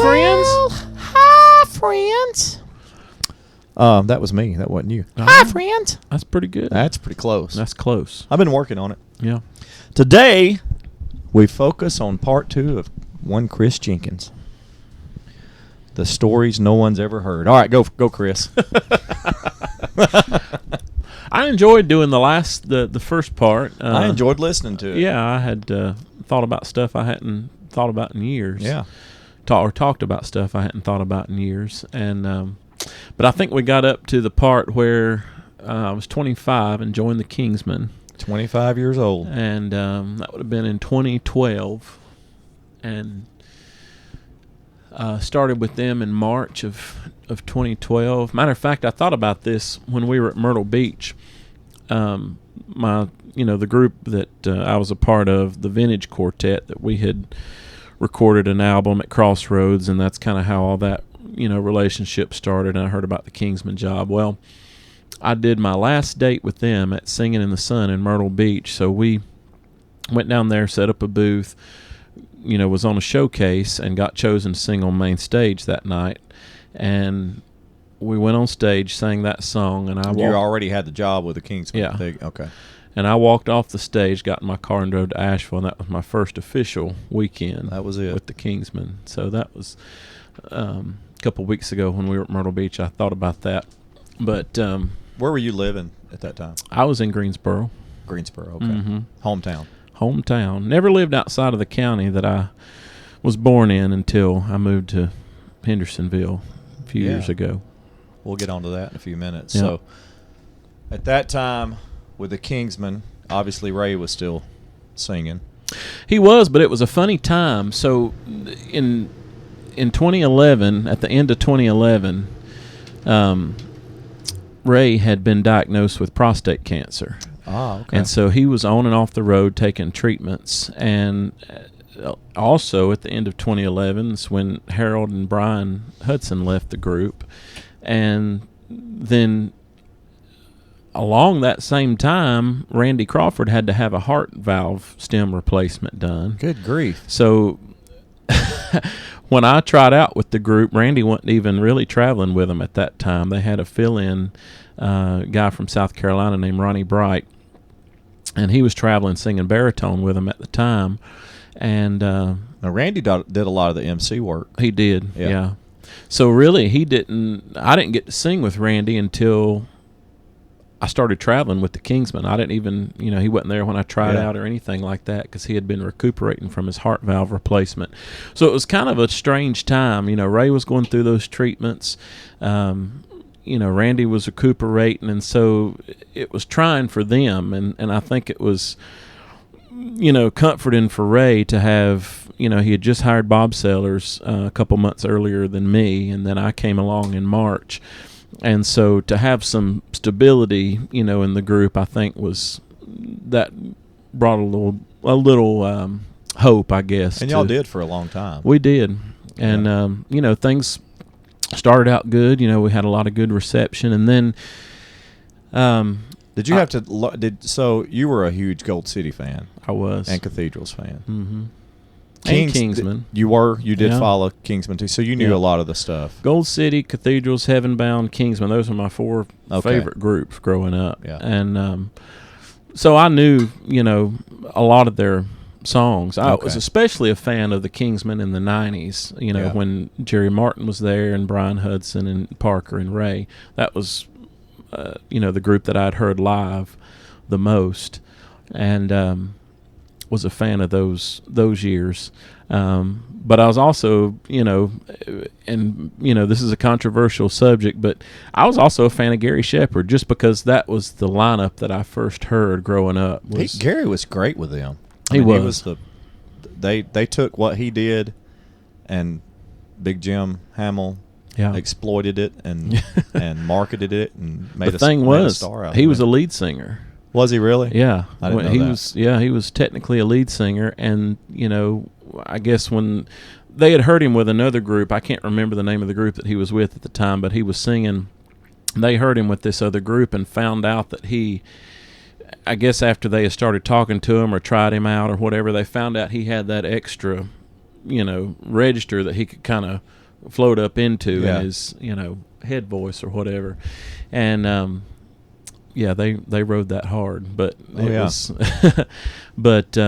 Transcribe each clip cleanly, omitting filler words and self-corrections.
friends. Hi, friends. That was me. That wasn't you. Hi, friends. That's pretty good. That's pretty close. That's close. I've been working on it. Yeah. Today, we focus on part 2 of one Chris Jenkins. The stories no one's ever heard. All right, go, Chris. I enjoyed doing the first part. I enjoyed listening to it. Yeah, I had thought about stuff I hadn't thought about in years. Yeah. Talked about stuff I hadn't thought about in years. And but I think we got up to the part where I was 25 and joined the Kingsman. 25 years old. And that would have been in 2012. And started with them in March of 2012. Matter of fact, I thought about this when we were at Myrtle Beach. The group that I was a part of, the Vintage Quartet, that we had recorded an album at Crossroads, and that's kind of how all that relationship started. And I heard about the Kingsman job. Well, I did my last date with them at Singing in the Sun in Myrtle Beach. So we went down there, set up a booth, was on a showcase and got chosen to sing on main stage that night. And we went on stage, sang that song, and You already had the job with the Kingsman. Yeah. Okay. And I walked off the stage, got in my car, and drove to Asheville, and that was my first official weekend. That was it. With the Kingsman. So that was a couple of weeks ago when we were at Myrtle Beach. I thought about that. But where were you living at that time? I was in Greensboro. Greensboro, okay. Mm-hmm. Hometown. Never lived outside of the county that I was born in until I moved to Hendersonville a few years ago. We'll get onto that in a few minutes. Yeah. So at that time with the Kingsman, obviously Ray was still singing. He was, but it was a funny time. So in 2011, at the end of 2011, Ray had been diagnosed with prostate cancer. Ah, okay. And so he was on and off the road taking treatments. And also at the end of 2011 is when Harold and Brian Hudson left the group. And then along that same time, Randy Crawford had to have a heart valve stem replacement done. Good grief. So when I tried out with the group, Randy wasn't even really traveling with them at that time. They had a fill-in guy from South Carolina named Ronnie Bright, and he was traveling singing baritone with them at the time. And now Randy did a lot of the MC work. He did, yeah. So really, I didn't get to sing with Randy until I started traveling with the Kingsman. I didn't even, he wasn't there when I tried out or anything like that because he had been recuperating from his heart valve replacement. So it was kind of a strange time. Ray was going through those treatments. Randy was recuperating, and so it was trying for them. And I think it was, comforting for Ray to have, he had just hired Bob Sellers a couple months earlier than me, and then I came along in March. And so to have some stability, in the group, I think that brought a little hope, I guess. And y'all did for a long time. We did. And, things started out good. We had a lot of good reception. And then did you have to so you were a huge Gold City fan. I was. And Cathedrals fan. Mm-hmm. And Kingsman. You did follow Kingsman too, so you knew a lot of the stuff. Gold City, Cathedrals, Heaven Bound, Kingsman. Those were my 4 favorite groups growing up. Yeah. And so I knew, a lot of their songs. I was especially a fan of the Kingsman in the 90s, when Jerry Martin was there and Brian Hudson and Parker and Ray. That was, the group that I'd heard live the most. And was a fan of those years. But I was also, this is a controversial subject, but I was also a fan of Gary Shepherd just because that was the lineup that I first heard growing up. Gary was great with them. He was. They took what he did, and Big Jim Hamill exploited it and marketed it and made a star out of it. He was a lead singer. Was he really? Yeah, I didn't know that. He was technically a lead singer, and I guess when they had heard him with another group, I can't remember the name of the group that he was with at the time, but he was singing. They heard him with this other group and found out that I guess after they had started talking to him or tried him out or whatever, they found out he had that extra register that he could kind of float up into in his head voice or whatever. And they rode that hard, but it was but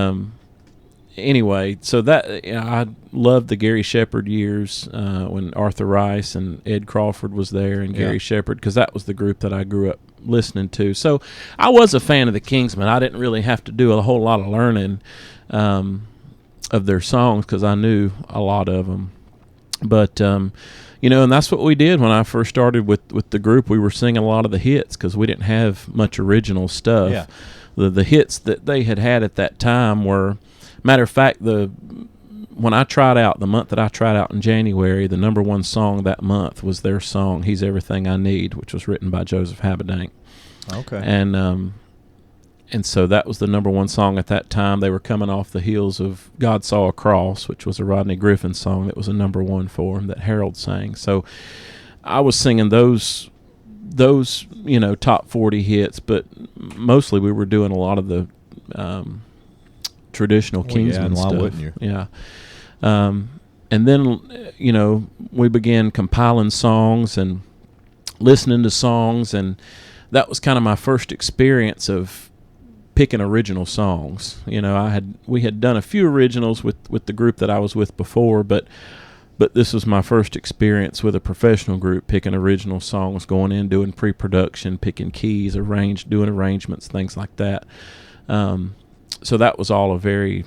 anyway, so that I loved the Gary Shepard years when Arthur Rice and Ed Crawford was there, and Gary Shepard, because that was the group that I grew up listening to. So I was a fan of the Kingsmen. I didn't really have to do a whole lot of learning of their songs because I knew a lot of them. But and that's what we did when I first started with the group. We were singing a lot of the hits because we didn't have much original stuff. Yeah. The hits that they had at that time were, matter of fact, when I tried out, the month that I tried out in January, the number one song that month was their song "He's Everything I Need," which was written by Joseph Habedank. Okay. And so that was the number one song at that time. They were coming off the heels of "God Saw a Cross," which was a Rodney Griffin song that was a number one for him that Harold sang. So I was singing those top 40 hits, but mostly we were doing a lot of the traditional Kingsman stuff. Why wouldn't you? Yeah. And then, we began compiling songs and listening to songs, and that was kind of my first experience of picking original songs. We had done a few originals with the group that I was with before, but this was my first experience with a professional group picking original songs, going in, doing pre-production, picking keys, doing arrangements, things like that. So that was all a very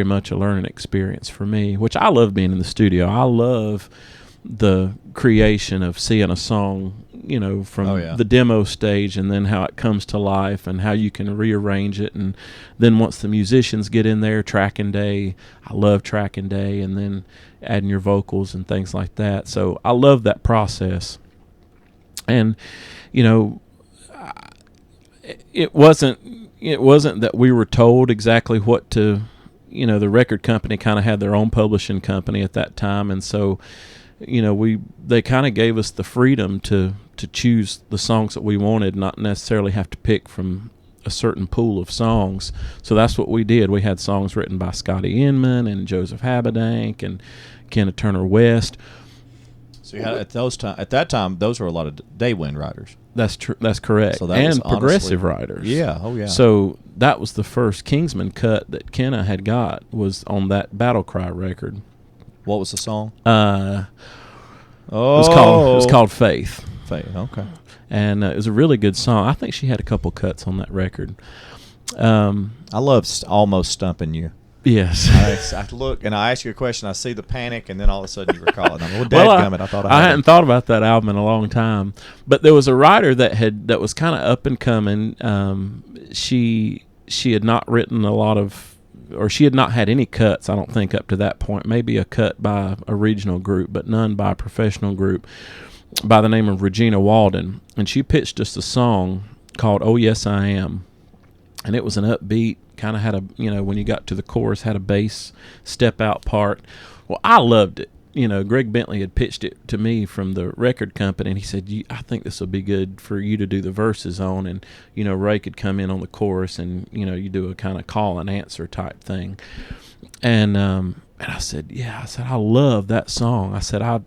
much a learning experience for me, which I love being in the studio. I love the creation of seeing a song, from the demo stage, and then how it comes to life and how you can rearrange it. And then once the musicians get in there, tracking day, I love tracking day, and then adding your vocals and things like that. So I love that process. And, it wasn't that we were told exactly what to, the record company kind of had their own publishing company at that time. And so, they kind of gave us the freedom to choose the songs that we wanted, not necessarily have to pick from a certain pool of songs. So that's what we did. We had songs written by Scotty Inman and Joseph Habedank and Kenneth Turner West. So you had, at that time, those were a lot of day wind writers. That's true. That's correct. So that and was progressive writers. Yeah. Oh yeah. So that was the first Kingsman cut that Kenna had got, was on that Battlecry record. What was the song? It was called Faith. Faith. Okay. And it was a really good song. I think she had a couple cuts on that record. I love almost stumping you. Yes. I look and I ask you a question. I see the panic, and then all of a sudden you recall it. I hadn't thought about that album in a long time. But there was a writer that was kind of up and coming. She had not written a lot of, or she had not had any cuts, I don't think, up to that point. Maybe a cut by a regional group, but none by a professional group, by the name of Regina Walden. And she pitched us a song called "Oh Yes I Am." And it was an upbeat, kind of had a, when you got to the chorus, had a bass step out part. Well, I loved it. Greg Bentley had pitched it to me from the record company, and he said, I think this will be good for you to do the verses on. And, Ray could come in on the chorus, and, you do a kind of call and answer type thing. And I said, I love that song. I said, I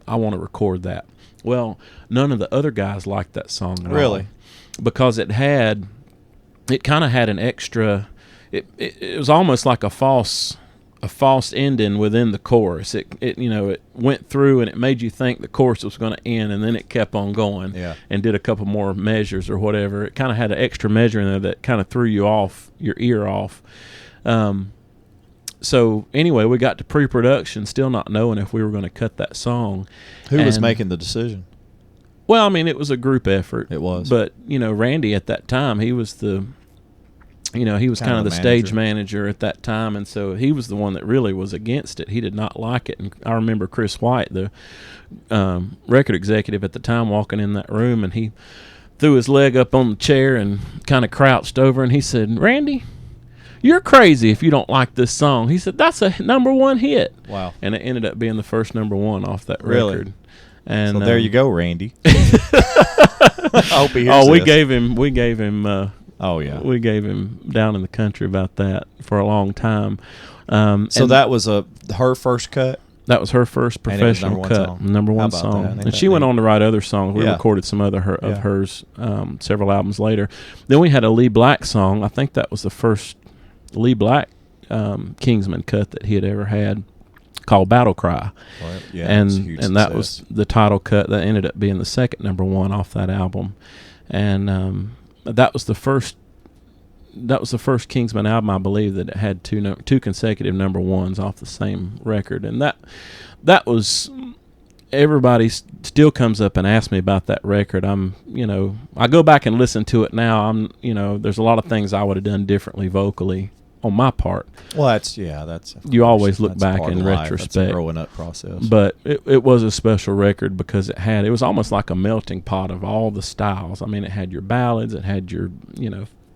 want to record that. Well, none of the other guys liked that song at all. Because it kind of had an extra, it was almost like a false ending within the chorus. It went through and it made you think the chorus was going to end, and then it kept on going and did a couple more measures or whatever. It kind of had an extra measure in there that kind of threw you off, your ear off. So anyway, we got to pre-production still not knowing if we were going to cut that song. Who was making the decision? Well, I mean, it was a group effort. It was. But, Randy at that time, he was kind of the stage manager at that time, and so he was the one that really was against it. He did not like it. And I remember Chris White, the record executive at the time, walking in that room, and he threw his leg up on the chair and kind of crouched over, and he said, "Randy, you're crazy if you don't like this song." He said, "That's a number one hit." Wow. And it ended up being the first number one off that really? record. And so there you go, Randy. I hope he hears we this. gave him Oh yeah, we gave him down in the country about that for a long time. So that was her first cut. That was her first professional cut, number one song. And she went on to write other songs. We recorded some other of hers several albums later. Then we had a Lee Black song. I think that was the first Lee Black Kingsman cut that he had ever had, called Battlecry. Right. Yeah, and that was the title cut that ended up being the second number one off that album. And that was the first Kingsman album, I believe, that it had two consecutive number ones off the same record. And that was, everybody still comes up and asks me about that record. I go back and listen to it now. There's a lot of things I would have done differently vocally on my part. Well, you always look back in retrospect. That's a growing up process. But it was a special record because it was almost like a melting pot of all the styles. I mean, it had your ballads, it had your,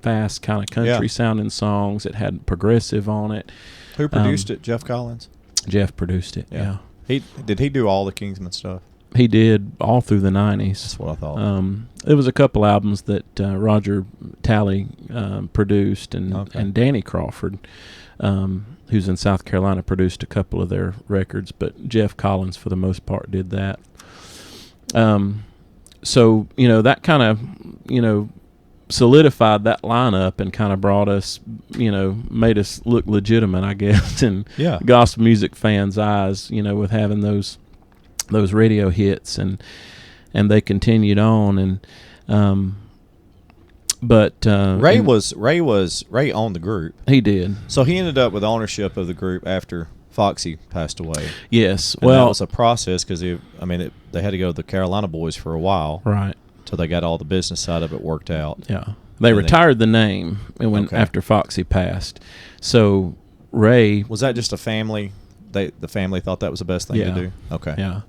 fast kind of country sounding songs. It had progressive on it. Who produced it? Jeff Collins? Jeff produced it, yeah. Did he do all the Kingsman stuff? He did all through the 90s. That's what I thought. There was a couple albums that Roger Talley produced, and Danny Crawford, who's in South Carolina, produced a couple of their records, but Jeff Collins, for the most part, did that. So, that kind of, solidified that lineup and kind of brought us, made us look legitimate, I guess, in gospel music fans' eyes, with having those radio hits, and they continued on, but Ray owned the group. He did. So he ended up with ownership of the group after Foxy passed away. Yes, and that was a process because they had to go to the Carolina Boys for a while, right? So they got all the business side of it worked out. Yeah, they retired the name after Foxy passed. So Ray, was that just a family? The family thought that was the best thing to do. Okay. Yeah,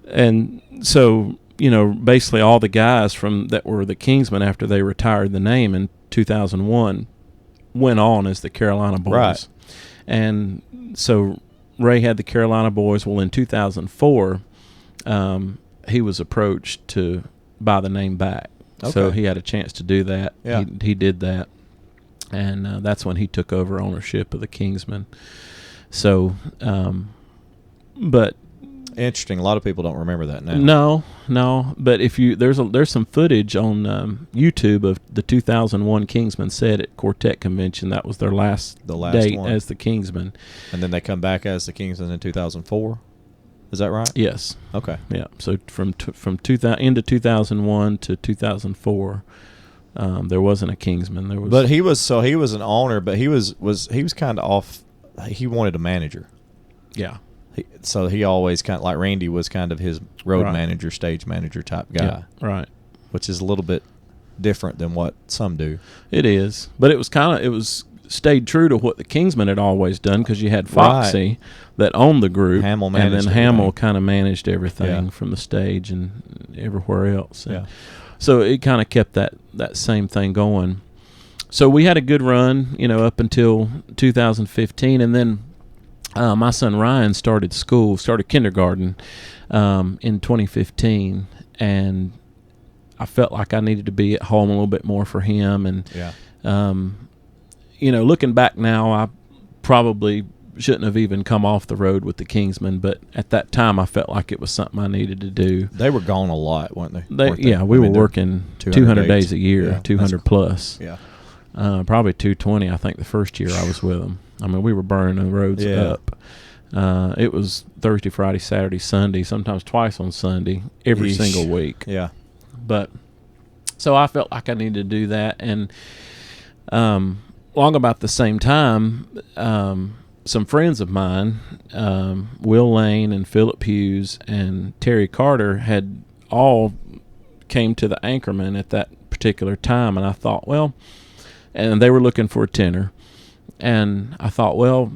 and so basically all the guys that were the Kingsmen after they retired the name in 2001 went on as the Carolina Boys. Right. And so Ray had the Carolina Boys. Well, in 2004, he was approached to buy the name back. Okay. So he had a chance to do that. Yeah. He did that, and that's when he took over ownership of the Kingsmen. So, but interesting. A lot of people don't remember that now. No. But if there's some footage on YouTube of the 2001 Kingsmen set at Quartet Convention. That was their last date one as the Kingsmen. And then they come back as the Kingsmen in 2004. Is that right? Yes. Okay. Yeah. So from 2000 into 2001 to 2004, there wasn't a Kingsman. There was. But he was an owner, but he was kind of off. He wanted a manager. Yeah. So he always kind of, like Randy was kind of his road manager, stage manager type guy. Yeah, right. Which is a little bit different than what some do. It is, but it was stayed true to what the Kingsmen had always done, because you had Foxy that owned the group, Hamill managed, and then Hamill kind of managed everything from the stage and everywhere else. And so it kind of kept that same thing going. So we had a good run, up until 2015, and then my son Ryan started kindergarten in 2015, and I felt like I needed to be at home a little bit more for him. And looking back now, I probably shouldn't have even come off the road with the Kingsmen, but at that time I felt like it was something I needed to do. They were gone a lot, weren't they? We were working 200 days a year, 200 plus. Yeah. Probably 220, I think, the first year I was with them. I mean, we were burning the roads up. It was Thursday, Friday, Saturday, Sunday, sometimes twice on Sunday, every single week. Yeah. But so I felt like I needed to do that. And long about the same time, some friends of mine, Will Lane and Philip Hughes and Terry Carter, had all came to the Anchorman at that particular time. And I thought, and they were looking for a tenor. And I thought,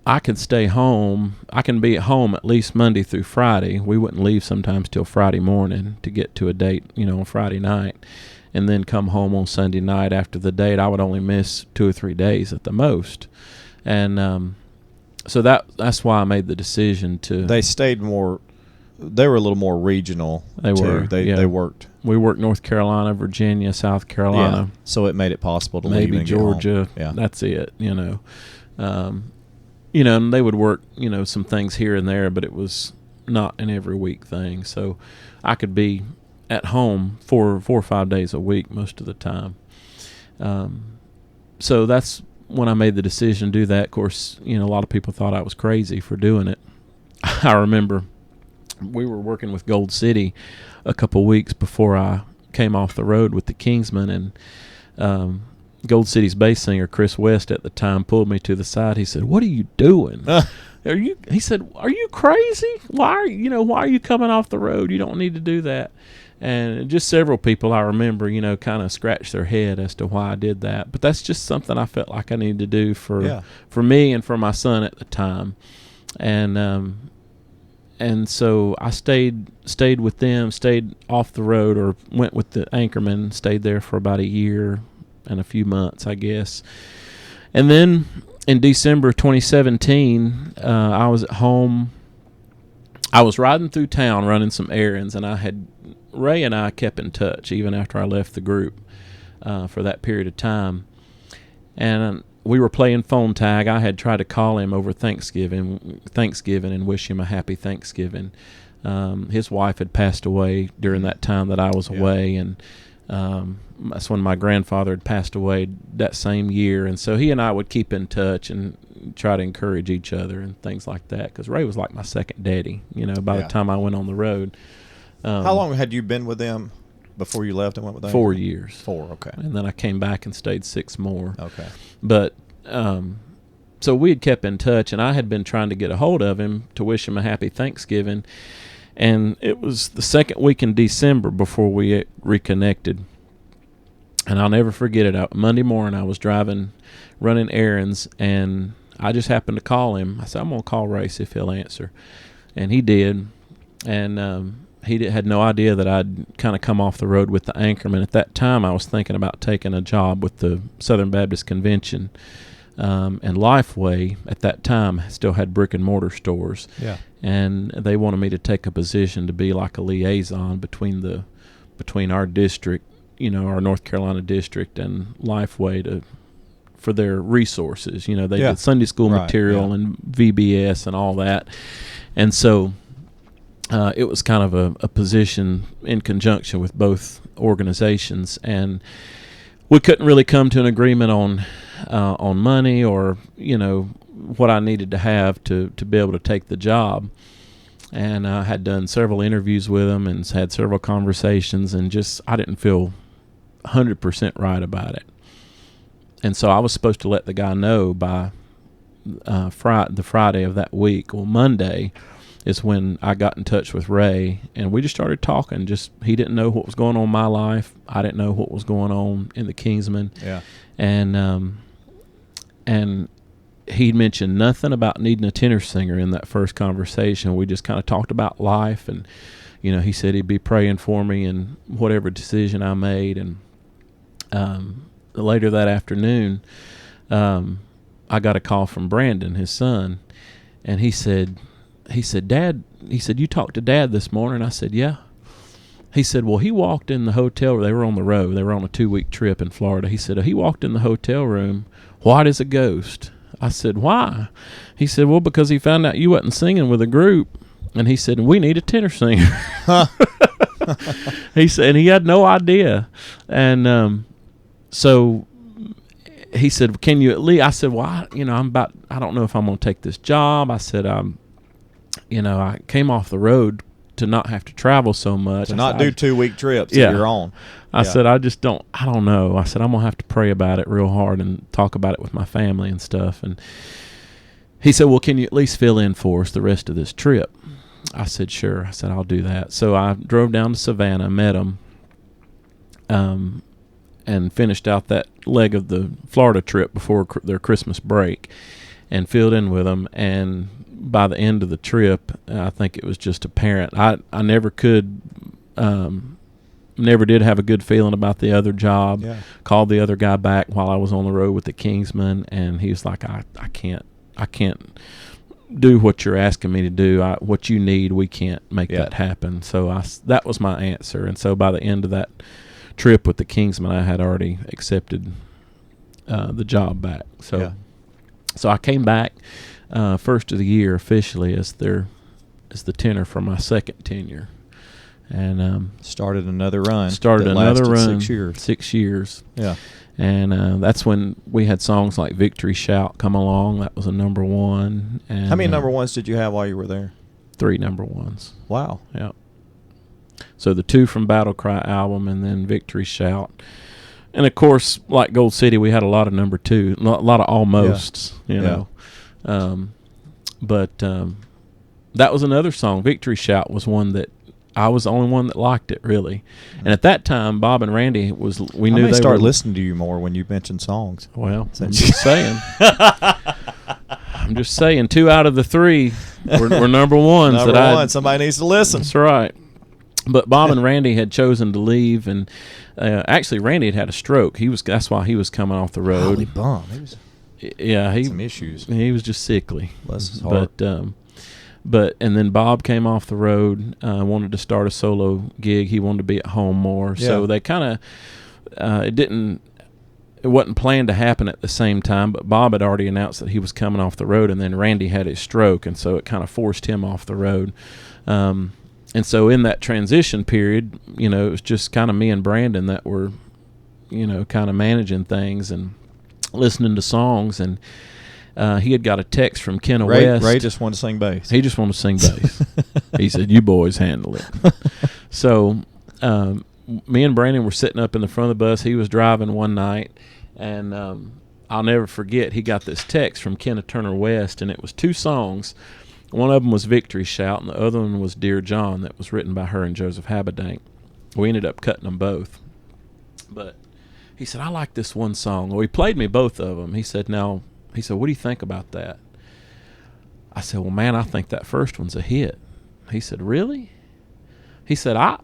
I could stay home. I can be at home at least Monday through Friday. We wouldn't leave sometimes till Friday morning to get to a date, on Friday night, and then come home on Sunday night after the date. I would only miss 2 or 3 days at the most. And so that's why I made the decision to. They stayed more they were a little more regional. They were. They worked. We worked North Carolina, Virginia, South Carolina. Yeah. So it made it possible to maybe leave and Georgia. Get home. Yeah. That's it. And they would work, some things here and there, but it was not an every week thing. So I could be at home 4 or 5 days a week most of the time. So that's when I made the decision to do that. Of course, a lot of people thought I was crazy for doing it. I remember we were working with Gold City a couple weeks before I came off the road with the Kingsman, and Gold City's bass singer Chris West at the time pulled me to the side. He said, "What are you doing? He said, "Are you crazy? Why are you coming off the road? You don't need to do that." And just several people I remember, kind of scratched their head as to why I did that. But that's just something I felt like I needed to do for me and for my son at the time. And so I stayed with them, stayed off the road, or went with the Anchorman, stayed there for about a year and a few months, I guess. And then in December 2017, I was at home. I was riding through town running some errands, and Ray and I kept in touch even after I left the group for that period of time. And we were playing phone tag. I had tried to call him over Thanksgiving and wish him a happy Thanksgiving. His wife had passed away during that time that I was away, and that's when my grandfather had passed away that same year. And so he and I would keep in touch and try to encourage each other and things like that, because Ray was like my second daddy, by the time I went on the road. How long had you been with them before you left and went with them? 4 years. 4, okay. And then I came back and stayed 6 more. Okay. But so we had kept in touch, and I had been trying to get a hold of him to wish him a happy Thanksgiving. And it was the second week in December before we reconnected. And I'll never forget it. Monday morning, I was running errands, and I just happened to call him. I said, "I'm going to call Ray, see if he'll answer." And he did. And he had no idea that I'd kind of come off the road with the Anchorman. At that time, I was thinking about taking a job with the Southern Baptist Convention. And Lifeway, at that time, still had brick-and-mortar stores. Yeah. And they wanted me to take a position to be like a liaison between our district, our North Carolina district, and Lifeway for their resources. They did Sunday school material and VBS and all that. And so it was kind of a position in conjunction with both organizations, and we couldn't really come to an agreement on money or what I needed to have to be able to take the job. And I had done several interviews with him and had several conversations, and I didn't feel 100% right about it. And so I was supposed to let the guy know by the Friday of that week. Well, Monday is when I got in touch with Ray, and we just started talking. He didn't know what was going on in my life. I didn't know what was going on in the Kingsman. Yeah. And he mentioned nothing about needing a tenor singer in that first conversation. We just kind of talked about life, and he said he'd be praying for me in whatever decision I made. And later that afternoon, I got a call from Brandon, his son, and he said, "Dad," he said, "you talked to Dad this morning?" I said, "Yeah." He said, "Well, he walked in the hotel. They were on the road. They were on a 2-week trip in Florida." He said, "He walked in the hotel room white as a ghost." I said, "Why?" He said, "Well, because he found out you wasn't singing with a group." And he said, "We need a tenor singer." He said, and he had no idea. And so he said, "Can you at least?" I said, "Well, I don't know if I'm going to take this job." I said, I came off the road to not have to travel so much. To not do 2-week trips that you're on. I said, I don't know. I said, I'm going to have to pray about it real hard and talk about it with my family and stuff. And he said, "Well, can you at least fill in for us the rest of this trip?" I said, "Sure." I said, "I'll do that." So I drove down to Savannah, met him, and finished out that leg of the Florida trip before their Christmas break and filled in with them. And by the end of the trip, I think it was just apparent. I never did have a good feeling about the other job. Yeah. Called the other guy back while I was on the road with the Kingsman, and he was like, I can't do what you're asking me to do. What you need, we can't make that happen. So that was my answer. And so by the end of that trip with the Kingsman, I had already accepted the job back. So I came back first of the year officially as the tenor for my second tenure. And started another run. 6 years. Yeah. And that's when we had songs like Victory Shout come along. That was a number one. And how many number ones did you have while you were there? 3 number ones. Wow. Yeah. So the 2 from Battlecry album and then Victory Shout. And, of course, like Gold City, we had a lot of number 2, a lot of almosts, you know. But that was another song. Victory Shout was one that I was the only one that liked it, really. And at that time, Bob and Randy we knew they started listening to you more when you mentioned songs. Well, I'm just saying. I'm just saying 2 out of the 3 were number ones. Somebody needs to listen. That's right. But Bob and Randy had chosen to leave, and actually Randy had a stroke. That's why he was coming off the road. Holy bum. He had some issues. He was just sickly. Bless his heart. And then Bob came off the road, wanted to start a solo gig. He wanted to be at home more. Yeah. So they kind of it wasn't planned to happen at the same time, but Bob had already announced that he was coming off the road, and then Randy had his stroke, and so it kind of forced him off the road. And so in that transition period, it was just kind of me and Brandon that were, kind of managing things and listening to songs. And he had got a text from Kenna West. Ray just wanted to sing bass. He just wanted to sing bass. He said, "You boys handle it." So me and Brandon were sitting up in the front of the bus. He was driving one night, and I'll never forget, he got this text from Kenna Turner West, and it was 2 songs. One of them was Victory Shout, and the other one was Dear John, that was written by her and Joseph Habedank. We ended up cutting them both. But he said, "I like this one song." Well, he played me both of them. He said, "What do you think about that?" I said, "Well, man, I think that first one's a hit." He said, "Really?" He said, I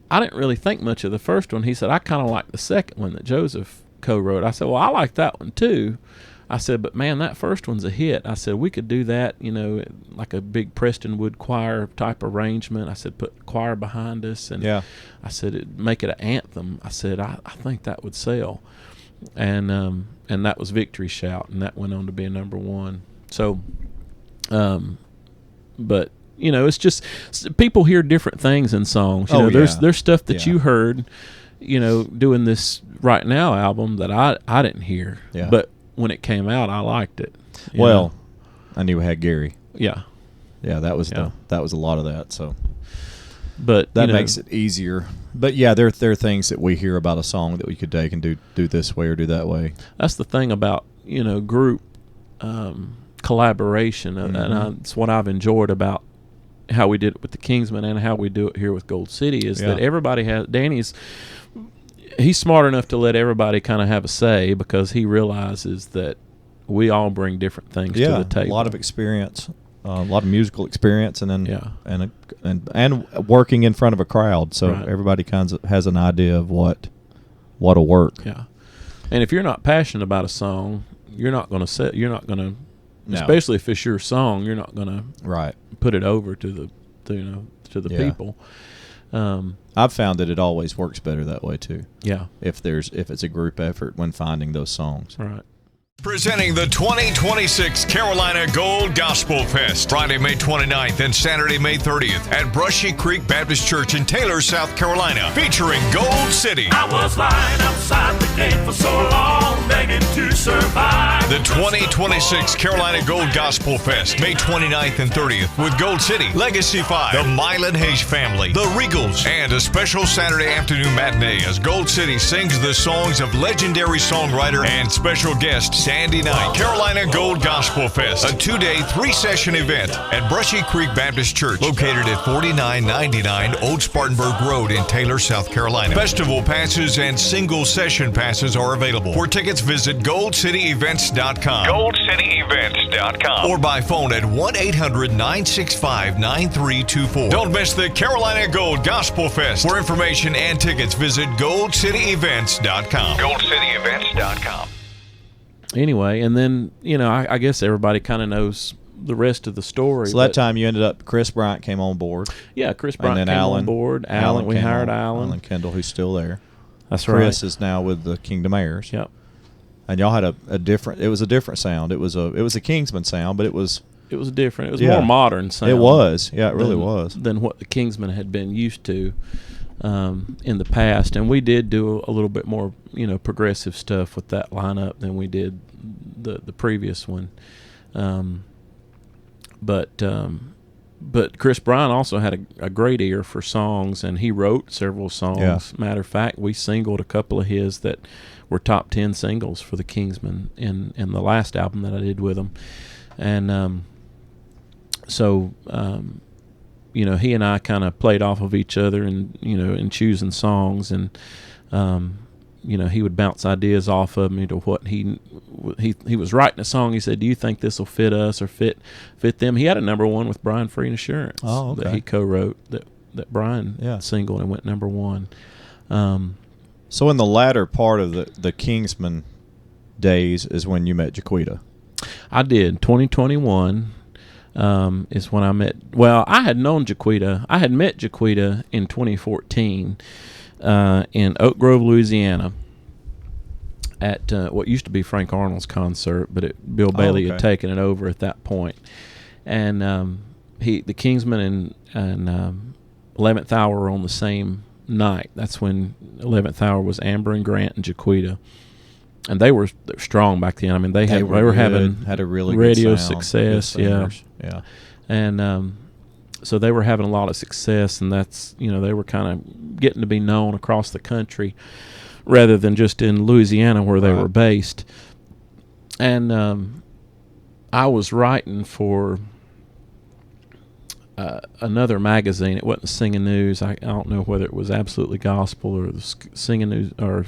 didn't really think much of the first one. He said, "I kind of like the second one that Joseph co-wrote." I said, "Well, I like that one too." I said, "But man, that first one's a hit." I said, "We could do that, like a big Prestonwood choir type arrangement." I said, "Put the choir behind us." And I said, "Make it an anthem." I said, I think that would sell. And that was Victory Shout, and that went on to be a number 1. So, but it's just people hear different things in songs. There's stuff that you heard, doing this Right Now album that I didn't hear. Yeah. But when it came out, I liked it. Well, I knew we had Gary. Yeah. Yeah, that was a lot of that. So, but that makes it easier. But yeah, there are things that we hear about a song that we could take and do this way or do that way. That's the thing about group collaboration, and it's what I've enjoyed about how we did it with the Kingsman and how we do it here with Gold City is that everybody has. He's smart enough to let everybody kind of have a say because he realizes that we all bring different things to the table. A lot of experience. A lot of musical experience, and then and working in front of a crowd, so everybody kind of has an idea of what'll work. Yeah, and if you're not passionate about a song, you're not going to, especially if it's your song, you're not going to put it over to the people. I've found that it always works better that way too. Yeah, if it's a group effort when finding those songs. Right. Presenting the 2026 Carolina Gold Gospel Fest, Friday, May 29th and Saturday, May 30th at Brushy Creek Baptist Church in Taylor, South Carolina, featuring Gold City. I was lying outside the gate for so long, begging to survive. The 2026 Carolina Gold Gospel Fest, May 29th and 30th with Gold City, Legacy 5, the Mylan Hayes Family, the Regals, and a special Saturday afternoon matinee as Gold City sings the songs of legendary songwriter and special guest Sandy Knight. Carolina Gold Gospel Fest, a 2-day, 3-session event at Brushy Creek Baptist Church, located at 4999 Old Spartanburg Road in Taylor, South Carolina. Festival passes and single session passes are available. For tickets, visit goldcityevents.com. goldcityevents.com. Or by phone at 1-800-965-9324. Don't miss the Carolina Gold Gospel Fest. For information and tickets, visit goldcityevents.com. goldcityevents.com. Anyway, and then, I guess everybody kind of knows the rest of the story. So that time you ended up, Chris Bryant came on board. Yeah, Chris Bryant and then came Alan, on board. Alan, we hired Alan Kendall, who's still there. That's right. Chris is now with the Kingdom Heirs. Yep. And y'all had a different. It was a different sound. It was a Kingsman sound, but it was different. It was more modern sound. It was. Yeah, it really was. Than what the Kingsman had been used to in the past. And we did do a little bit more, progressive stuff with that lineup than we did the previous one. But Chris Bryant also had a great ear for songs, and he wrote several songs. Yeah. Matter of fact, we singled a couple of his that were top 10 singles for the Kingsman in the last album that I did with him. And he and I kind of played off of each other and, in choosing songs. And, he would bounce ideas off of me to what he was writing a song. He said, do you think this will fit us or fit them? He had a number one with Brian Free and Assurance that he co-wrote that Brian singled and went number one. So in the latter part of the Kingsman days is when you met Jaquita. I did. 2021 is when I met. Well, I had known Jaquita. I had met Jaquita in 2014 in Oak Grove, Louisiana, at what used to be Frank Arnold's concert, but Bill Bailey had taken it over at that point. And the Kingsman and 11th Hour were on the same night. That's when 11th Hour was Amber and Grant and Jaquita. And they were strong back then. I mean, they were having had a really radio good sound, success, yeah. And so they were having a lot of success, and that's they were kind of getting to be known across the country, rather than just in Louisiana where they were based. And I was writing for another magazine. It wasn't Singing News. I don't know whether it was Absolutely Gospel or the Singing News or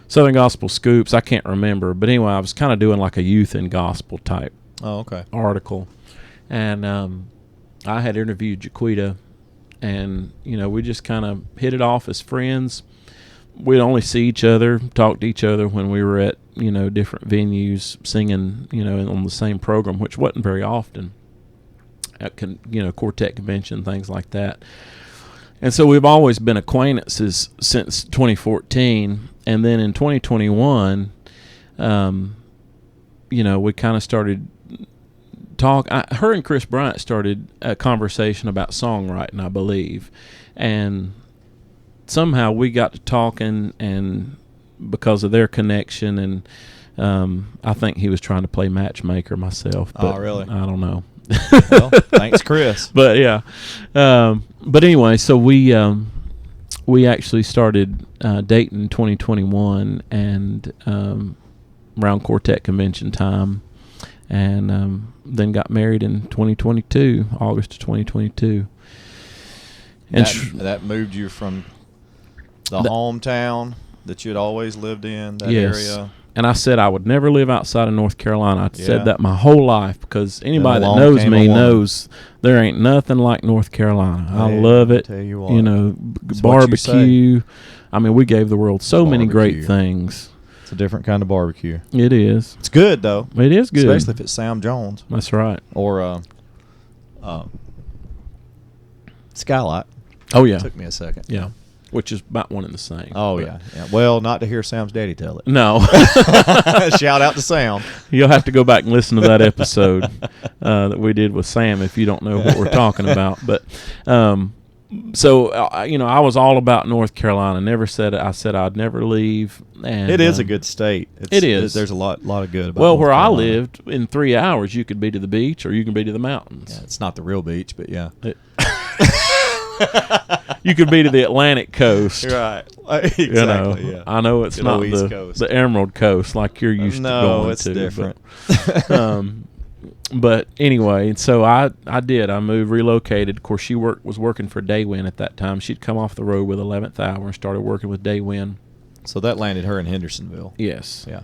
Southern Gospel Scoops. I can't remember. But anyway, I was kind of doing like a youth and gospel type article. And I had interviewed Jaquita, and, we just kind of hit it off as friends. We'd only see each other, talk to each other when we were at, different venues singing, on the same program, which wasn't very often at, quartet convention, things like that. And so we've always been acquaintances since 2014. And then in 2021, we kind of started her and Chris Bryant started a conversation about songwriting, I believe. And somehow we got to talking, and because of their connection, and I think he was trying to play matchmaker myself. But really? I don't know. Well, thanks, Chris. But yeah, but anyway, so we actually started dating in 2021, and around quartet convention time, and then got married in 2022, August of 2022. And that moved you from the hometown that you had always lived in, that yes. area. And I said I would never live outside of North Carolina. I said that my whole life, because anybody that knows me knows there ain't nothing like North Carolina. I love it. Tell you what. Barbecue. I mean, we gave the world so many great things. It's a different kind of barbecue. It is. It's good, though. It is good. Especially if it's Sam Jones. That's right. Or Skylight. Oh, yeah. It took me a second. Yeah. Which is about one and the same. Oh, yeah. Well, not to hear Sam's daddy tell it. No. Shout out to Sam. You'll have to go back and listen to that episode that we did with Sam if you don't know what we're talking about. But so, I was all about North Carolina. I said I'd never leave. And it is a good state. It is. There's a lot of good about Well, North where Carolina. I lived, in 3 hours, you could be to the beach or you can be to the mountains. Yeah, it's not the real beach, but yeah. You could be to the Atlantic coast. Right. Exactly, yeah. I know it's not the Emerald Coast like you're used to going to. No, it's different. But anyway, so I did. I moved, relocated. Of course, she was working for Daywin at that time. She'd come off the road with 11th Hour and started working with Daywin. So that landed her in Hendersonville. Yes. Yeah.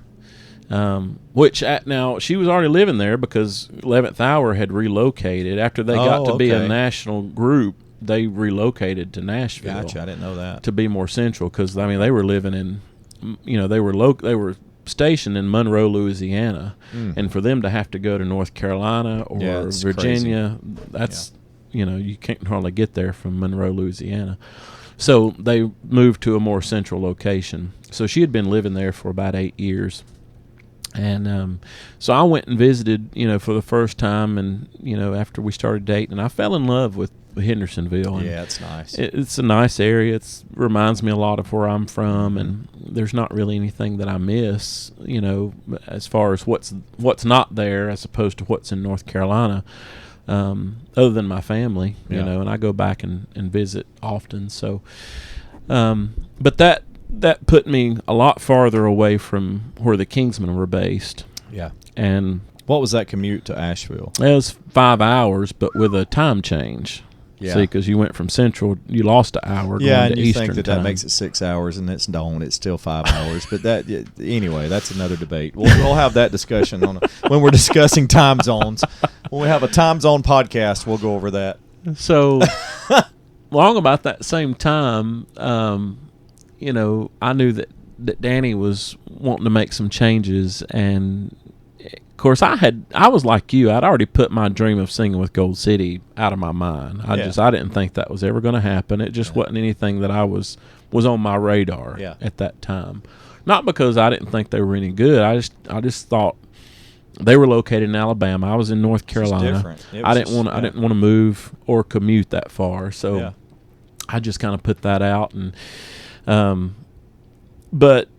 Now she was already living there because 11th Hour had relocated after they got to be a national group. They relocated to Nashville. Gotcha, I didn't know that. To be more central, because they were living in, they were stationed in Monroe, Louisiana, and for them to have to go to North Carolina or Virginia, crazy. That's you can't hardly get there from Monroe, Louisiana. So they moved to a more central location. So she had been living there for about 8 years. And so I went and visited, for the first time, and after we started dating, and I fell in love with Hendersonville. And yeah, it's nice. It's a nice area. It reminds me a lot of where I'm from, and there's not really anything that I miss, as far as what's not there as opposed to what's in North Carolina, other than my family, and I go back and visit often. So, but that put me a lot farther away from where the Kingsmen were based. Yeah. And what was that commute to Asheville? It was 5 hours, but with a time change. Yeah. See, because you went from Central, you lost an hour. Yeah, going and to you Eastern think time. that makes it 6 hours, and it's still 5 hours. But anyway, that's another debate. We'll have that discussion when we're discussing time zones. When we have a time zone podcast, we'll go over that. So, long about that same time, I knew that Danny was wanting to make some changes, and of course I was like you. I'd already put my dream of singing with Gold City out of my mind. I didn't think that was ever going to happen. It just wasn't anything that I was on my radar at that time. Not because I didn't think they were any good. I just thought they were located in Alabama. I was in North Carolina. I didn't want to move or commute that far. So I just kind of put that out, and but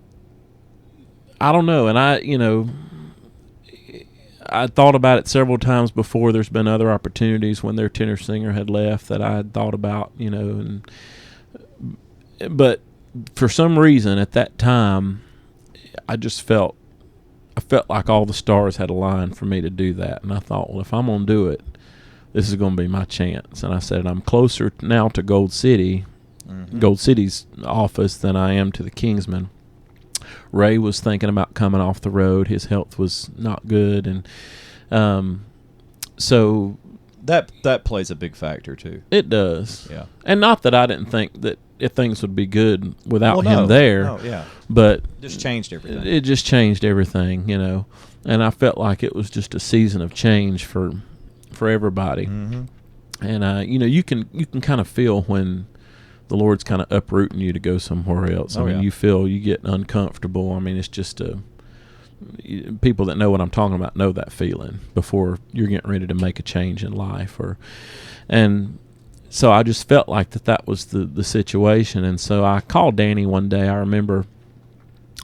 I don't know. And I thought about it several times before. There's been other opportunities when their tenor singer had left that I had thought about, but for some reason at that time, I felt like all the stars had aligned for me to do that. And I thought, well, if I'm going to do it, this is going to be my chance. And I said, I'm closer now to Gold City's office than I am to the Kingsman. Ray was thinking about coming off the road. His health was not good, and so that plays a big factor too. It does. Yeah. And not that I didn't think that if things would be good without him there. No, yeah. But just changed everything. It just changed everything, And I felt like it was just a season of change for everybody. Mm-hmm. And you can kind of feel when the Lord's kind of uprooting you to go somewhere else. You feel you get uncomfortable. It's just people that know what I'm talking about know that feeling before you're getting ready to make a change in life. And so I just felt like that was the situation. And so I called Danny one day. I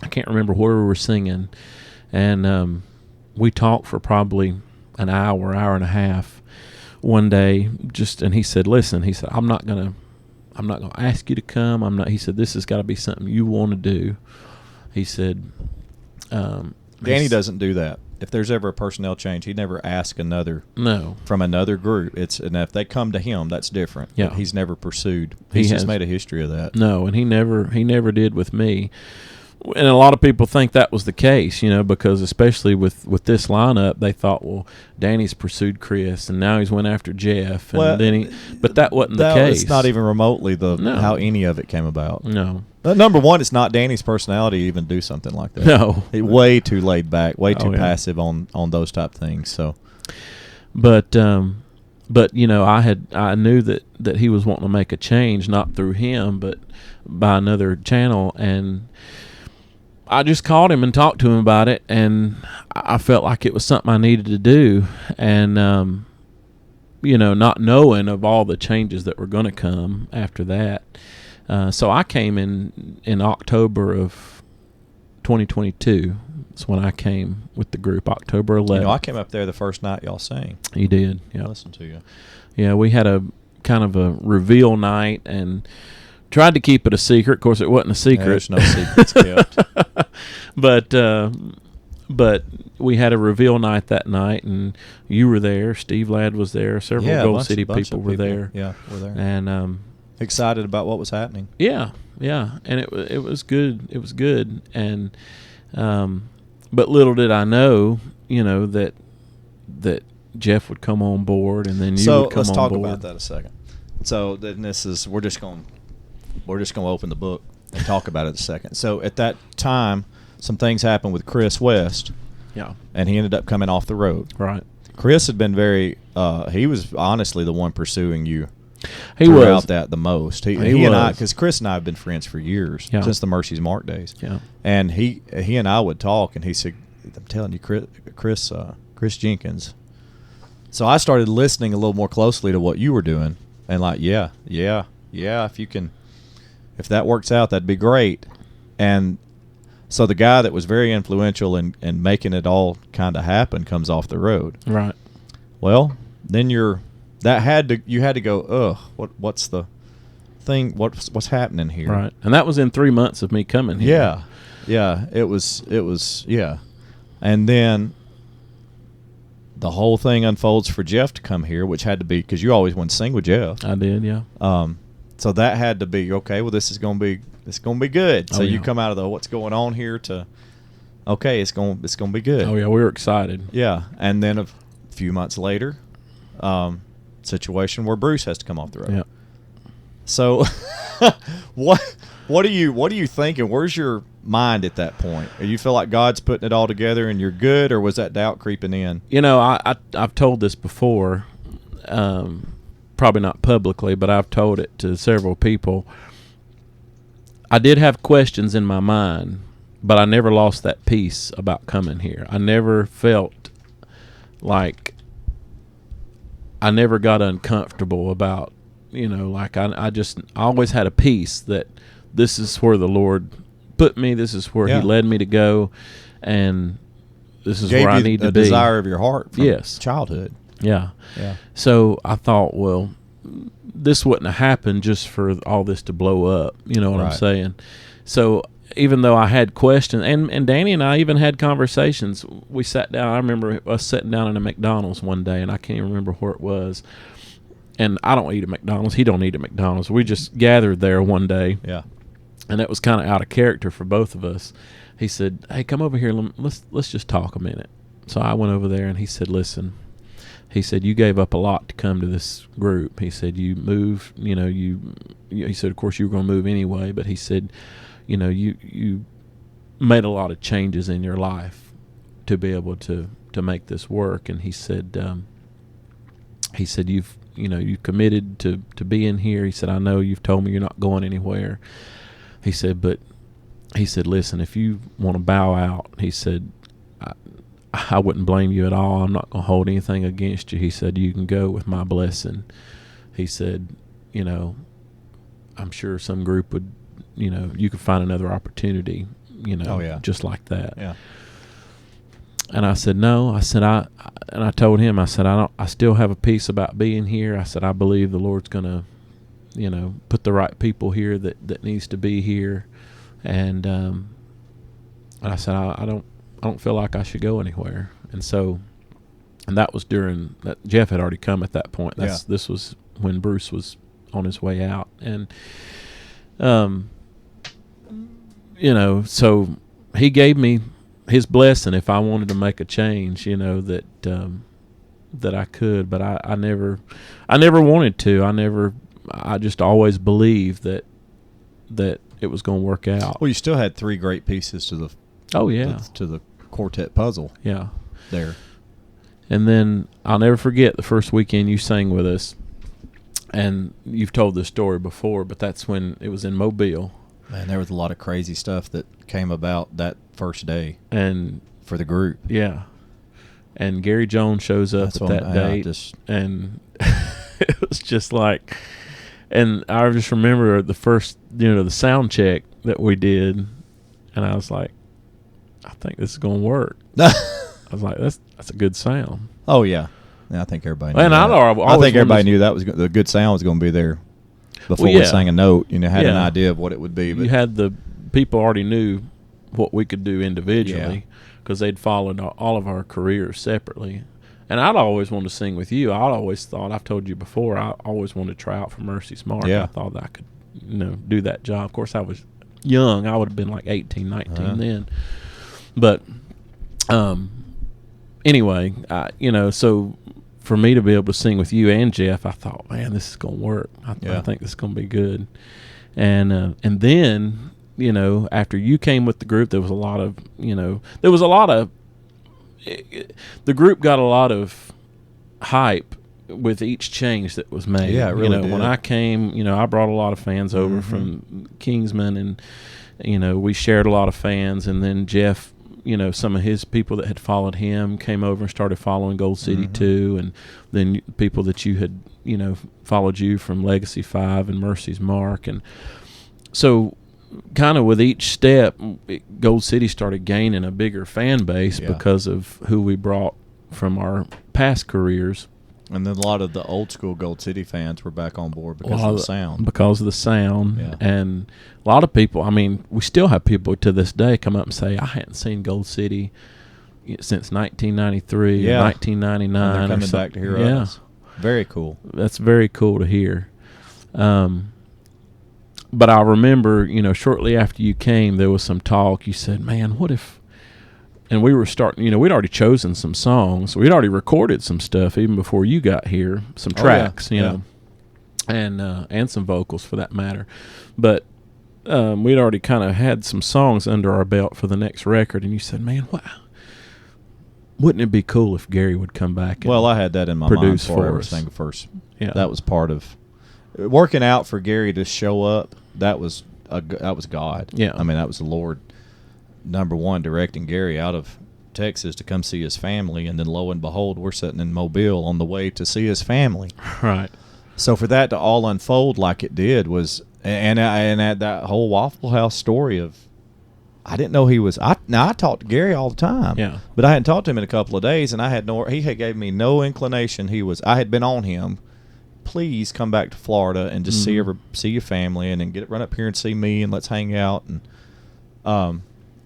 can't remember where we were singing, and we talked for probably an hour and a half one day. And he said, "Listen," he said, I'm not gonna ask you to come. He said, this has got to be something you want to do. He said, Danny doesn't do that. If there's ever a personnel change, he never asks from another group. And if they come to him, that's different. Yeah. But he's never pursued. He's just made a history of that. No, and he never did with me. And a lot of people think that was the case, because especially with this lineup, they thought, well, Danny's pursued Chris, and now he's went after Jeff, and but that wasn't the case. It's not even remotely how any of it came about. No. Number one, it's not Danny's personality to even do something like that. No. He's way too laid back, way too passive on those type things. So, but I knew that he was wanting to make a change, not through him, but by another channel, and I just called him and talked to him about it, and I felt like it was something I needed to do. And, not knowing of all the changes that were going to come after that. So I came in October of 2022. That's when I came with the group, October 11th. I came up there the first night y'all sang. You did, yeah. I listened to you. Yeah, we had a kind of a reveal night, and tried to keep it a secret. Of course, it wasn't a secret. There's no secrets kept. But we had a reveal night that night, and you were there. Steve Ladd was there. Several Gold City people were there. Yeah, were there. And excited about what was happening. Yeah, and it was good. It was good. And but little did I know, that Jeff would come on board, and then you would come on board. So let's talk about that a second. So then we're just going to open the book and talk about it a second. So at that time, some things happened with Chris West. Yeah. And he ended up coming off the road. Right. Chris had been very he was honestly the one pursuing you. He throughout was that the most. He was. and I, because Chris and I have been friends for years, since the Mercy's Mark days. Yeah. And he and I would talk, and he said, "I'm telling you, Chris Jenkins." So I started listening a little more closely to what you were doing, and like, yeah, if that works out, that'd be great. And so the guy that was very influential in making it all kind of happen comes off the road. Right. Well, then you had to go, what's the thing? What's happening here? Right. And that was in 3 months of me coming here. Yeah. It was. And then the whole thing unfolds for Jeff to come here, which had to be, because you always wanted to sing with Jeff. I did, yeah. So that had to be, okay, well, this is going to be good. So you come out of the what's going on here to, okay, it's going to be good. Oh, yeah, we were excited. Yeah. And then a few months later, situation where Bruce has to come off the road. Yeah. So what are you thinking? Where's your mind at that point? Do you feel like God's putting it all together and you're good, or was that doubt creeping in? You know, I've told this before, probably not publicly, but I've told it to several people. I did have questions in my mind, but I never lost that peace about coming here. I never felt like I never got uncomfortable about, like I always had a peace that this is where the Lord put me. This is where He led me to go, and this is where I need to be. The desire of your heart from childhood. Yeah. So I thought, well, this wouldn't have happened just for all this to blow up. You know what I'm saying? So even though I had questions, and Danny and I even had conversations, we sat down. I remember us sitting down in a McDonald's one day, and I can't even remember where it was. And I don't eat at McDonald's. He don't eat at McDonald's. We just gathered there one day. Yeah. And that was kind of out of character for both of us. He said, "Hey, come over here. Let's just talk a minute." So I went over there, and he said, "Listen," he said, "you gave up a lot to come to this group." He said, "You moved, he said, of course you were going to move anyway, but he said, you made a lot of changes in your life to be able to make this work." And he said, you've committed to being here. He said, "I know you've told me you're not going anywhere." He said, "But," he said, "listen, if you want to bow out," he said, I wouldn't blame you at all. I'm not going to hold anything against you." He said, "You can go with my blessing." He said, "I'm sure some group would, you could find another opportunity, just like that." Yeah. And I said, "No." I said, I told him, I said, I still have a peace about being here. I said, "I believe the Lord's going to, put the right people here that needs to be here." And I said, I don't feel like I should go anywhere. And so, and that was during that Jeff had already come at that point. This was when Bruce was on his way out. And, so he gave me his blessing if I wanted to make a change, that I could, but I never wanted to. I just always believed that it was going to work out. Well, you still had three great pieces to the to the quartet puzzle. Yeah. There. And then I'll never forget the first weekend you sang with us, and you've told this story before, but that's when it was in Mobile. Man, there was a lot of crazy stuff that came about that first day and for the group. Yeah. And Gary Jones shows up at that date, and it was just like, and I just remember the first, the sound check that we did, and I was like, I think this is going to work. I was like, that's a good sound. Oh, yeah. I think everybody knew and that. I think everybody knew that was the good sound was going to be there before we sang a note. Had an idea of what it would be. But you had the people already knew what we could do individually because they'd followed all of our careers separately. And I'd always wanted to sing with you. I'd always thought, I've told you before, I always wanted to try out for Mercy's Mark. Yeah. I thought that I could, do that job. Of course, I was young. I would have been like 18, 19 then. But anyway, so for me to be able to sing with you and Jeff, I thought, man, this is going to work. I think this is going to be good. And then after you came with the group, there was a lot of, the group got a lot of hype with each change that was made. Yeah, it really did. When I came, I brought a lot of fans over from Kingsman, and we shared a lot of fans, and then Jeff, some of his people that had followed him came over and started following Gold City too, and then people that you had, followed you from Legacy 5 and Mercy's Mark, and so kind of with each step, Gold City started gaining a bigger fan base because of who we brought from our past careers. And then a lot of the old school Gold City fans were back on board because of the sound. Because of the sound. Yeah. And a lot of people, we still have people to this day come up and say, I hadn't seen Gold City since 1993 or 1999. And they're coming back to hear us. Very cool. That's very cool to hear. But I remember, shortly after you came, there was some talk. You said, man, what if... And we were starting, we'd already chosen some songs. We'd already recorded some stuff even before you got here, some tracks, you know, and some vocals for that matter. But we'd already kind of had some songs under our belt for the next record. And you said, man, wouldn't it be cool if Gary would come back and I had that in my mind for everything first. Yeah. That was part of working out for Gary to show up. That was God. Yeah. That was the Lord, number one, directing Gary out of Texas to come see his family, and then lo and behold, we're sitting in Mobile on the way to see his family. Right. So for that to all unfold like it did was, and at that whole Waffle House story of, I didn't know he was. I talked to Gary all the time. Yeah. But I hadn't talked to him in a couple of days, and he had gave me no inclination. I had been on him. Please come back to Florida and just see your family, and then run up here and see me, and let's hang out.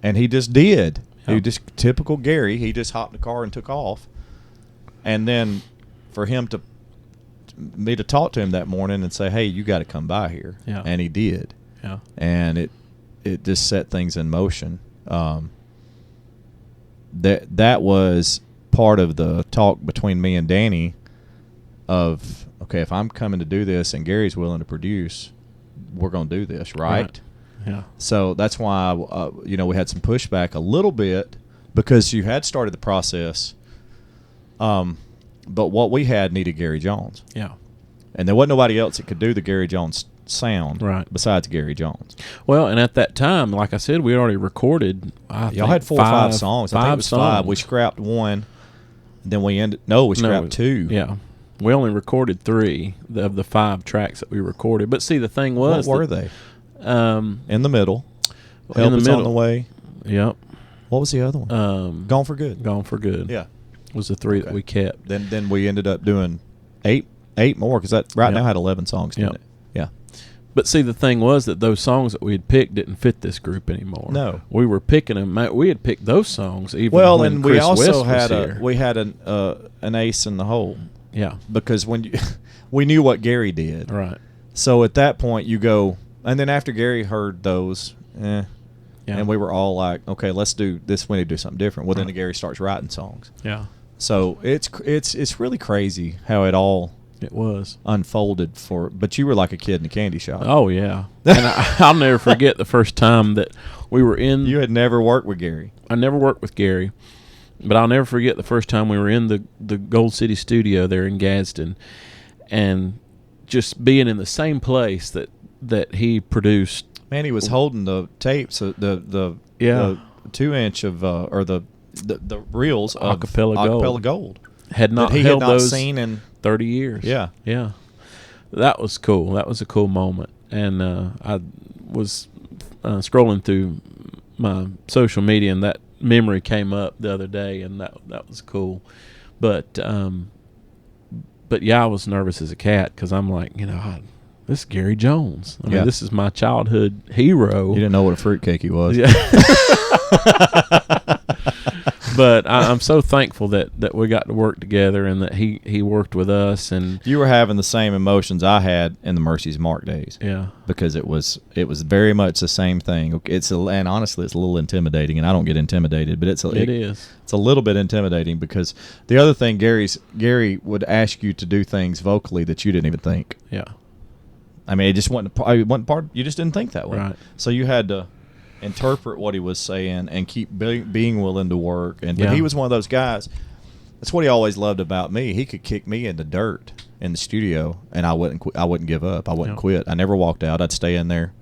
And he just did. Yeah. He just typical Gary. He just hopped in the car and took off. And then for me to talk to him that morning and say, hey, you got to come by here. Yeah. And he did. Yeah. And it just set things in motion. That was part of the talk between me and Danny of, okay, if I'm coming to do this and Gary's willing to produce, we're going to do this, right? Yeah. So that's why, we had some pushback a little bit because you had started the process, but what we had needed Gary Jones. Yeah. And there wasn't nobody else that could do the Gary Jones sound besides Gary Jones. Well, and at that time, like I said, we already recorded, y'all had 4 or 5 songs. I think it was 5. We scrapped 1. Then we scrapped 2. Yeah. We only recorded 3 of the 5 tracks that we recorded. But see, the thing was... What were they? In the middle. Help Is on the Way. Yep. What was the other one? Gone for Good. Gone for Good. Yeah. Was the 3 that we kept. Then we ended up doing 8 more because that now had 11 songs in it. Yeah. But see, the thing was that those songs that we had picked didn't fit this group anymore. No. We were picking them. We had picked those songs even when and Chris we also West was we had an ace in the hole. Yeah. Because we knew what Gary did. Right. So at that point you go, and then after Gary heard those, Yeah. And we were all like, okay, let's do this. We need to do something different. Well, then Gary starts writing songs. Yeah. So it's really crazy how it all unfolded but you were like a kid in a candy shop. Oh yeah. And I'll never forget the first time that we were in. You had never worked with Gary. I never worked with Gary, but I'll never forget the first time we were in the Gold City studio there in Gadsden, and just being in the same place that he produced. Man, he was holding the tapes, the 2-inch of or the reels of Acapella Gold. Had not those seen in 30 years. Yeah. Yeah. That was cool. That was a cool moment. And I was scrolling through my social media, and that memory came up the other day, and that was cool. But yeah, I was nervous as a cat because I'm like, this is Gary Jones. I mean, this is my childhood hero. You didn't know what a fruitcake he was. Yeah. But I'm so thankful that we got to work together and that he worked with us. And you were having the same emotions I had in the Mercy's Mark days. Yeah. Because it was very much the same thing. And honestly, it's a little intimidating, and I don't get intimidated, but it is. It's a little bit intimidating because the other thing, Gary would ask you to do things vocally that you didn't even think. Yeah. I mean, it just wasn't part. You just didn't think that way. Right. So you had to interpret what he was saying and keep being willing to work. But Yeah. he was one of those guys. That's what he always loved about me. He could kick me in the dirt in the studio, and I wouldn't give up. I wouldn't quit. I never walked out. I'd stay in there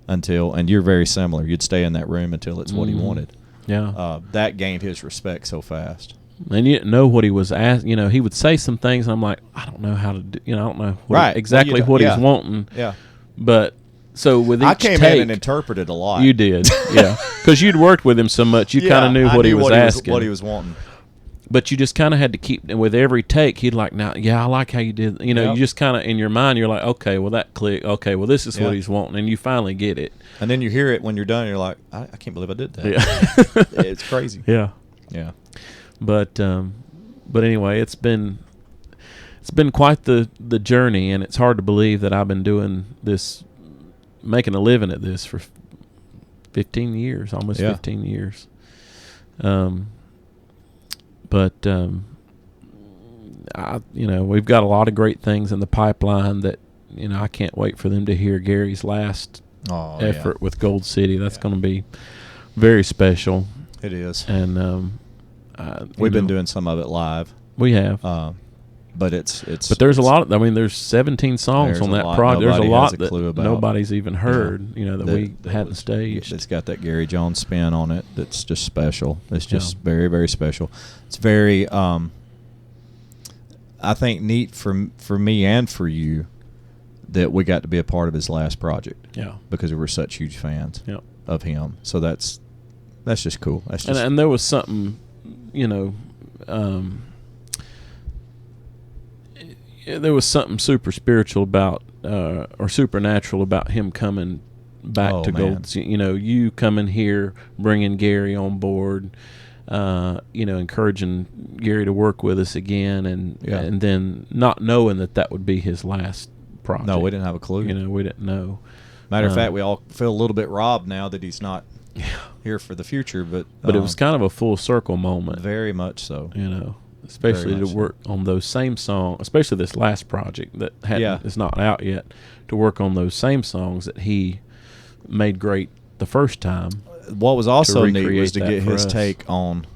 until. And you're very similar. You'd stay in that room until it's what he wanted. Yeah. That gained his respect so fast. And you didn't know what he was asking. You know, he would say some things, and I'm like, I don't know how to do. You know, I don't know exactly what he's wanting. Yeah. But so with each I came take, in and interpreted a lot. You did, yeah, because you'd worked with him so much, you kind of knew what he was asking, what he was wanting. But you just kind of had to keep. And with every take, he'd like, now, yeah, I like how you did. You know, you just kind of in your mind, you're like, okay, well that click. Okay, well this is what he's wanting, and you finally get it. And then you hear it when you're done, and you're like, I can't believe I did that. Yeah. It's crazy. Yeah. Yeah. But anyway, it's been quite the journey, and it's hard to believe that I've been doing this, making a living at this for 15 years, almost 15 years. But we've got a lot of great things in the pipeline that, you know, I can't wait for them to hear Gary's last effort with Gold City. That's going to be very special. It is. And we've been doing some of it live. We have. But it's. But there's a lot. There's 17 songs on that project. There's a lot that nobody's even heard. You know, that we hadn't staged. It's got that Gary Jones spin on it. That's just special. It's just very, very special. It's very, I think, neat for me and for you that we got to be a part of his last project. Yeah. Because we were such huge fans of him. So that's just cool. That's just and there was something, you know. There was something super spiritual about, or supernatural about him coming back to Gold. You know, you coming here, bringing Gary on board, encouraging Gary to work with us again, and then not knowing that would be his last project. No, we didn't have a clue. You know, we didn't know. Matter of fact, we all feel a little bit robbed now that he's not here for the future. But it was kind of a full circle moment. Very much so. You know. Especially to work on those same songs, especially this last project that is not out yet, to work on those same songs that he made great the first time. What was also neat was to get his take on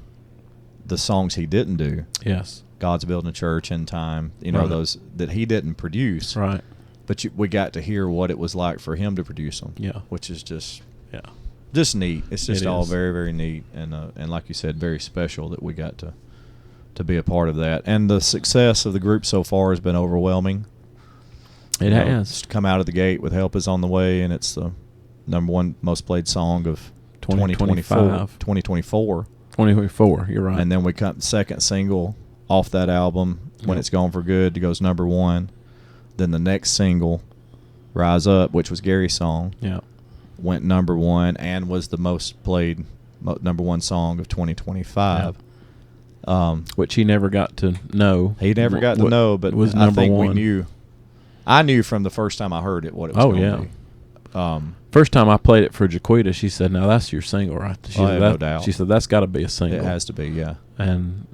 the songs he didn't do. Yes. God's Building a Church, In Time, those that he didn't produce. Right. But we got to hear what it was like for him to produce them. Yeah. Which is just neat. It's just all very, very neat. And like you said, very special that we got to be a part of that. And the success of the group so far has been overwhelming. It has. Come out of the gate with Help Is on the Way, and it's the number one most played song of 2024. 2024, you're right. And then we come second single off that album, When It's Gone for Good, it goes number one. Then the next single, Rise Up, which was Gary's song, went number one and was the most played number one song of 2025. Which he never got to know. He never got to know, but was I number think one. we knew. I knew from the first time I heard it what it was going to be. First time I played it for Jaquita, she said, "Now that's your single, right?" I have no doubt. She said, "That's got to be a single." It has to be, yeah. And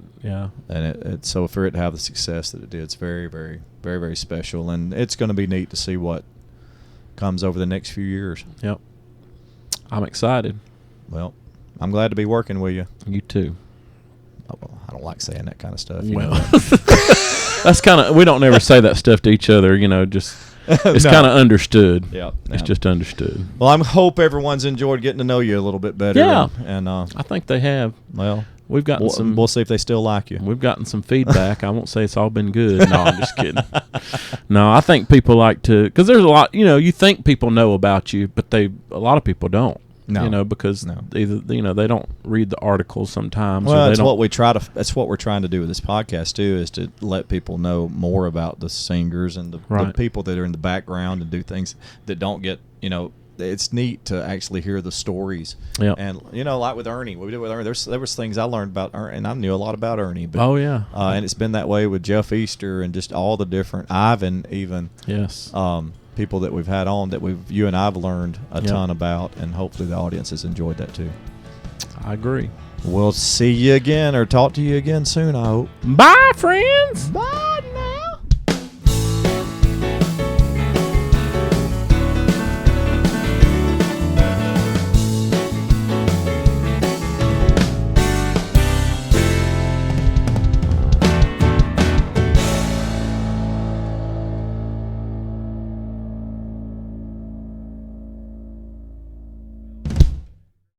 so for it to have the success that it did, it's very, very, very, very special, and it's going to be neat to see what comes over the next few years. Yep. I'm excited. Well, I'm glad to be working with you. You too. I don't like saying that kind of stuff. Well, that's kind of, we don't never say that stuff to each other, just it's kind of understood. Yeah. It's just understood. Well, I hope everyone's enjoyed getting to know you a little bit better. Yeah. And I think they have. Well, we've gotten we'll see if they still like you. We've gotten some feedback. I won't say it's all been good. No, I'm just kidding. No, I think people like to, because there's a lot, you think people know about you, but a lot of people don't. No. Because either they don't read the articles sometimes. Well, or that's what we're trying to do with this podcast too, is to let people know more about the singers and the people that are in the background and do things that don't get. It's neat to actually hear the stories. Yeah. And like with Ernie, what we did with Ernie, there was things I learned about Ernie, and I knew a lot about Ernie. But, and it's been that way with Jeff Easter and just all the different Ivan even. Yes. People that we've had on that you and I've learned a ton about, and hopefully the audience has enjoyed that too. I agree. We'll see you again or talk to you again soon, I hope. Bye, friends. Bye.